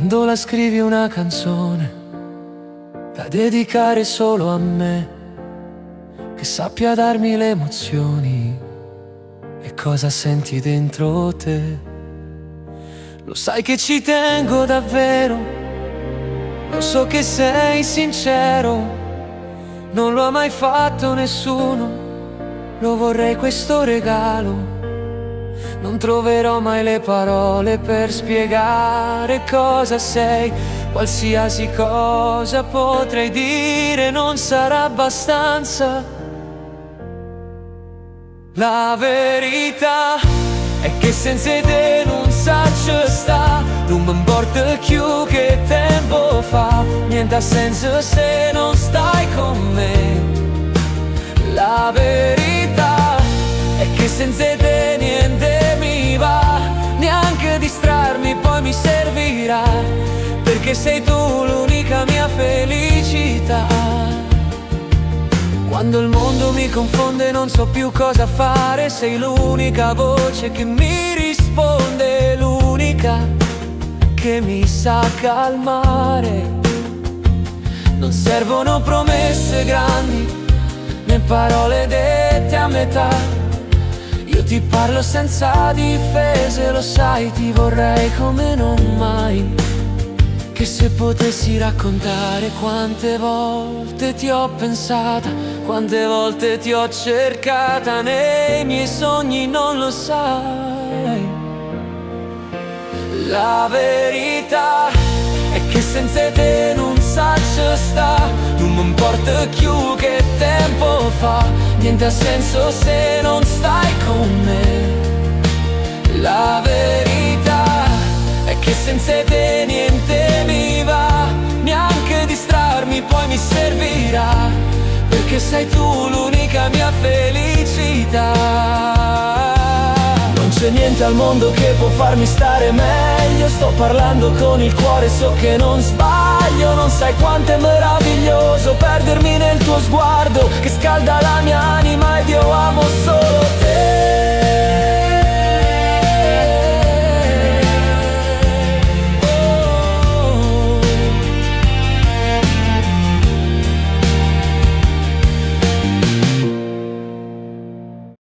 quando la scrivi una canzone da dedicare solo a me, che sappia darmi le emozioni e cosa senti dentro te. Lo sai che ci tengo davvero, lo so che sei sincero, non lo ha mai fatto nessuno, lo vorrei questo regalo. Non troverò mai le parole per spiegare cosa sei, qualsiasi cosa potrei dire non sarà abbastanza. La verità è che senza te non saccio sta, non mi importa più che tempo fa, niente ha senso se non stai con me. La verità è che senza te niente mi va, neanche distrarmi poi mi servirà, perché sei tu l'unica mia felicità. Quando il mondo mi confonde non so più cosa fare, sei l'unica voce che mi risponde, l'unica che mi sa calmare. Non servono promesse grandi, né parole dette a metà. Io ti parlo senza difese, lo sai, ti vorrei come non mai. Che se potessi raccontare quante volte ti ho pensata, quante volte ti ho cercata nei miei sogni, non lo sai. La verità è che senza te non saccio sta, non mi importa più che tempo fa, niente ha senso se non stai con me. La verità è che senza te niente mi va, neanche distrarmi poi mi servirà, perché sei tu l'unica mia felicità. Non c'è niente al mondo che può farmi stare meglio, sto parlando con il cuore, so che non sbaglio. Non sai quanto è meraviglioso perdermi nel tuo sguardo che scalda la mia anima ed io amo solo te.